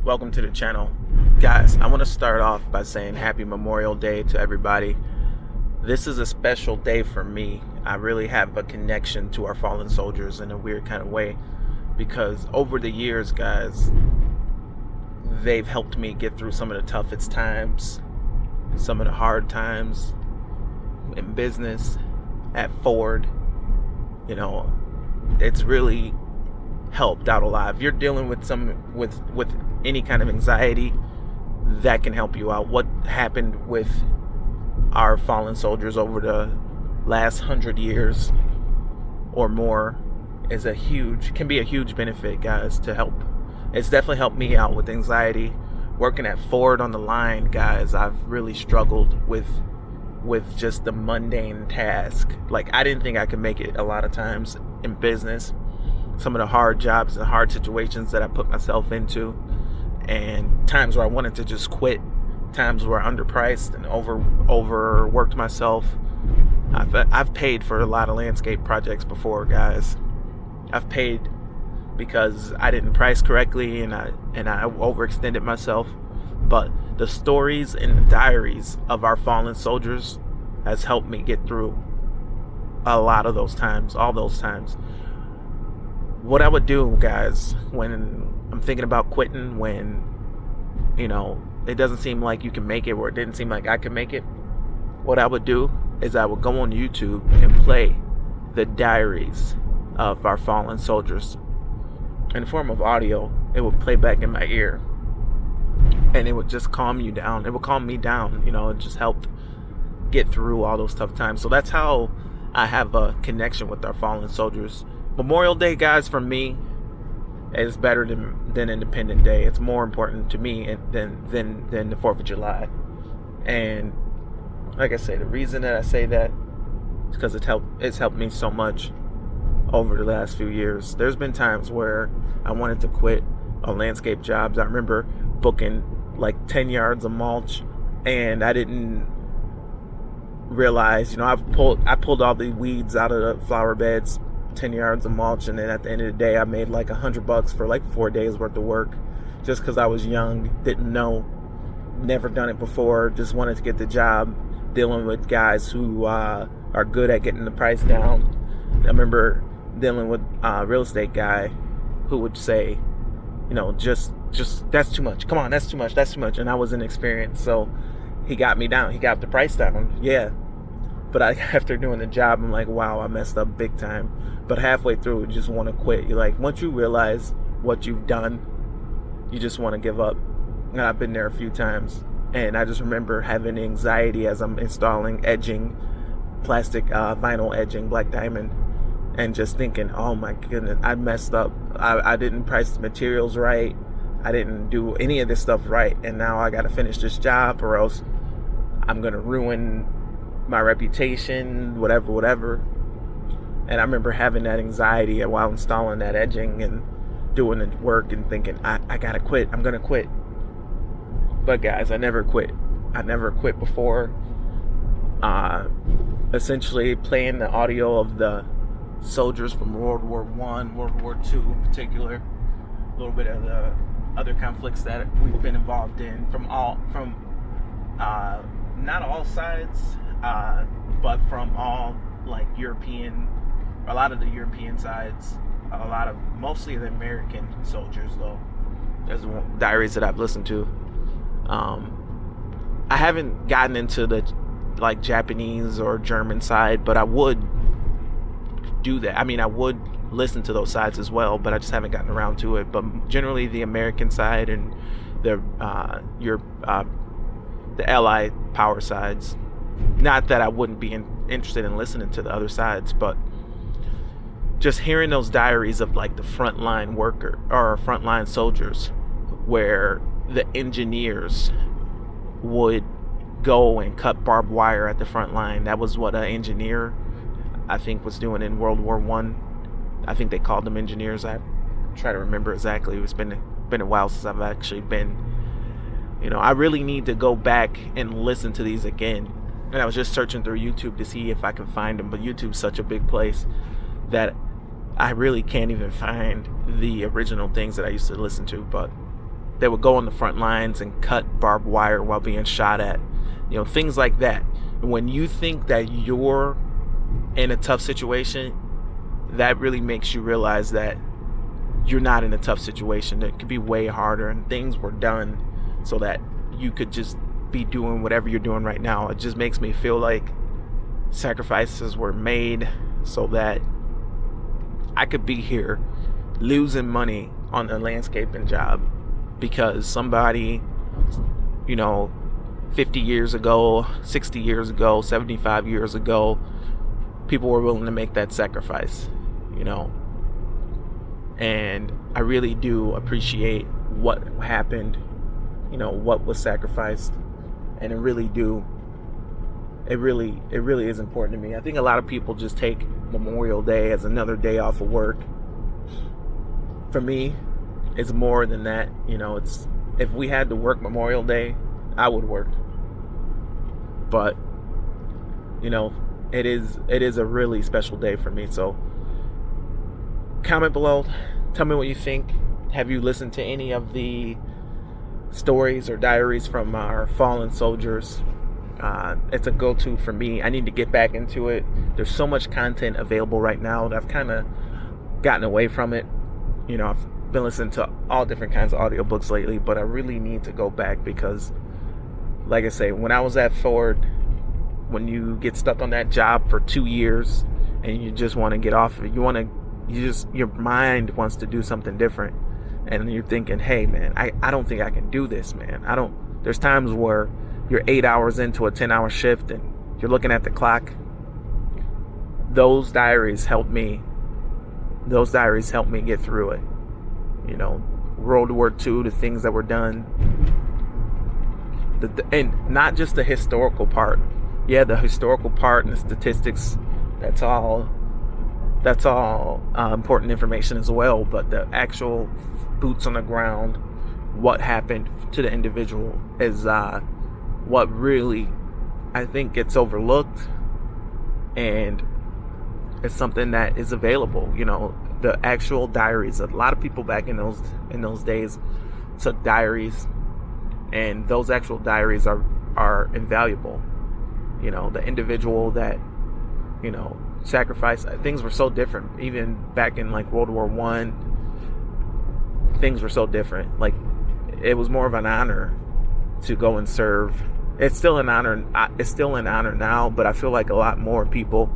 Welcome to the channel. Guys, I want to start off by saying happy Memorial Day to everybody. This is a special day for me. I really have a connection to our fallen soldiers in a weird kind of way because over the years, guys, they've helped me get through some of the toughest times, some of the hard times in business, at Ford. It's really helped out a lot. If you're dealing with with any kind of anxiety, that can help you out. What happened with our fallen soldiers over the last 100 years or more can be a huge benefit, guys, to help. It's definitely helped me out with anxiety. Working at Ford on the line, guys, I've really struggled with just the mundane task. Like, I didn't think I could make it a lot of times in business. Some of the hard jobs and hard situations that I put myself into, and times where I wanted to just quit, times where I underpriced and overworked myself. I've paid for a lot of landscape projects before, guys. I've paid because I didn't price correctly and I overextended myself. But the stories and the diaries of our fallen soldiers has helped me get through a lot of those times, all those times. What I would do, guys, when I'm thinking about quitting, when it doesn't seem like you can make it, or it didn't seem like I could make it, what I would do is I would go on YouTube and play the diaries of our fallen soldiers in the form of audio. It would play back in my ear, and it would just calm you down. It would calm me down. It just helped get through all those tough times. So that's how I have a connection with our fallen soldiers. Memorial Day, guys, for me is better than Independence Day. It's more important to me than the 4th of July. And like I say, the reason that I say that is because it's helped me so much over the last few years. There's been times where I wanted to quit on landscape jobs. I remember booking like 10 yards of mulch, and I didn't realize, I pulled all the weeds out of the flower beds, 10 yards of mulch, and then at the end of the day I made like $100 for like 4 days worth of work, just because I was young, didn't know, never done it before, just wanted to get the job, dealing with guys who are good at getting the price down. I remember dealing with a real estate guy who would say, just that's too much, come on, that's too much, and I was inexperienced, so he got me down, he got the price down, yeah. But after doing the job, I'm like, wow, I messed up big time. But halfway through, you just want to quit. You're like, once you realize what you've done, you just want to give up. And I've been there a few times. And I just remember having anxiety as I'm installing edging, plastic vinyl edging, black diamond. And just thinking, oh my goodness, I messed up. I didn't price the materials right. I didn't do any of this stuff right. And now I got to finish this job, or else I'm going to ruin my reputation, whatever. And I remember having that anxiety while installing that edging and doing the work and thinking, I gotta quit, I'm gonna quit. But guys, I never quit before. Essentially playing the audio of the soldiers from World War I, World War II in particular, a little bit of the other conflicts that we've been involved in from not all sides, but from all, like, a lot of the European sides, mostly the American soldiers, though. There's diaries that I've listened to. I haven't gotten into the Japanese or German side, but I would do that. I mean, I would listen to those sides as well, but I just haven't gotten around to it. But generally the American side and the Allied power sides. Not that I wouldn't be interested in listening to the other sides, but just hearing those diaries of like the frontline worker or frontline soldiers, where the engineers would go and cut barbed wire at the front line. That was what an engineer, I think, was doing in World War I. I think they called them engineers. I try to remember exactly. It's been a while since I've actually been. I really need to go back and listen to these again. And I was just searching through YouTube to see if I could find them, but YouTube's such a big place that I really can't even find the original things that I used to listen to. But They would go on the front lines and cut barbed wire while being shot at. Things like that. When you think that you're in a tough situation, that really makes you realize that you're not in a tough situation. It could be way harder, and things were done so that you could just be doing whatever you're doing right now. It just makes me feel like sacrifices were made so that I could be here losing money on a landscaping job because somebody, 50 years ago, 60 years ago, 75 years ago, people were willing to make that sacrifice, and I really do appreciate what happened, what was sacrificed, and it really is important to me. I think a lot of people just take Memorial Day as another day off of work. For me, it's more than that. It's, if we had to work Memorial Day, I would work. But it is a really special day for me. So comment below, tell me what you think. Have you listened to any of the stories or diaries from our fallen soldiers? It's a go-to for me. I need to get back into it. There's so much content available right now that I've kind of gotten away from it. I've been listening to all different kinds of audiobooks lately, but I really need to go back because, like I say, when I was at Ford, when you get stuck on that job for 2 years and you just want to get off of it, your mind wants to do something different, and you're thinking, hey man, I don't think I can do this, man. There's times where you're 8 hours into a 10-hour shift and you're looking at the clock. Those diaries helped me get through it. World War II, the things that were done, and not just the historical part. Yeah, the historical part and the statistics, that's all important information as well, but the actual boots on the ground, what happened to the individual, is what really, I think, gets overlooked, and it's something that is available. The actual diaries. A lot of people back in those days took diaries, and those actual diaries are invaluable. The individual that sacrificed. Things were so different. Even back in like World War I, things were so different. Like, it was more of an honor to go and serve. It's still an honor. It's still an honor now, but I feel like a lot more people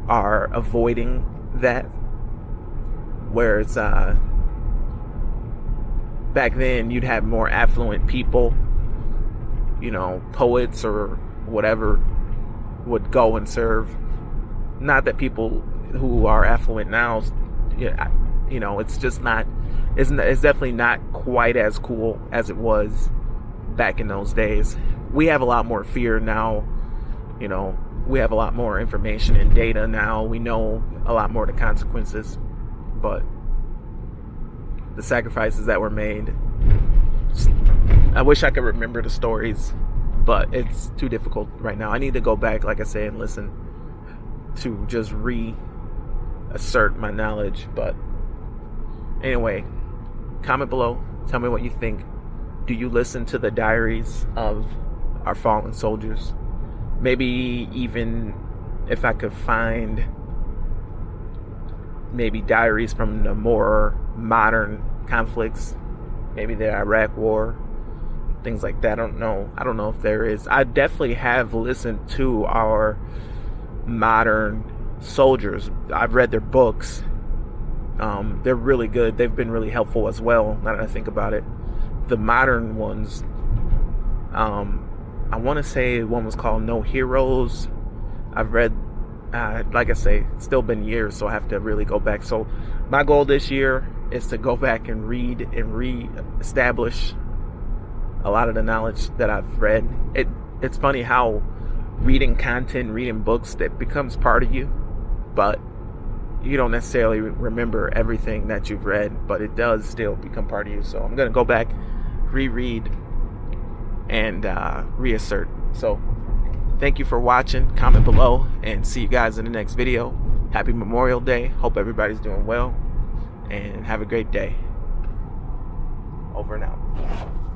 are avoiding that. Whereas back then, you'd have more affluent people, poets or whatever, would go and serve. Not that people who are affluent now, it's just not. It's definitely not quite as cool as it was back in those days. We have a lot more fear now. We have a lot more information and data now. We know a lot more of the consequences. But the sacrifices that were made, I wish I could remember the stories, but it's too difficult right now. I need to go back, like I say, and listen to just reassert my knowledge. But anyway, comment below, tell me what you think. Do you listen to the diaries of our fallen soldiers? Maybe even if I could find maybe diaries from the more modern conflicts, maybe the Iraq War, things like that. I don't know if there is. I definitely have listened to our modern soldiers. I've read their books. They're really good. They've been really helpful as well, now that I think about it. The modern ones, I want to say one was called No Heroes. I've read, like I say, it's still been years, so I have to really go back. So my goal this year is to go back and read and re-establish a lot of the knowledge that I've read. It's funny how reading content, reading books, that becomes part of you, but you don't necessarily remember everything that you've read, but it does still become part of you. So I'm going to go back, reread, and reassert. So thank you for watching. Comment below, and see you guys in the next video. Happy Memorial Day. Hope everybody's doing well, and have a great day. Over and out.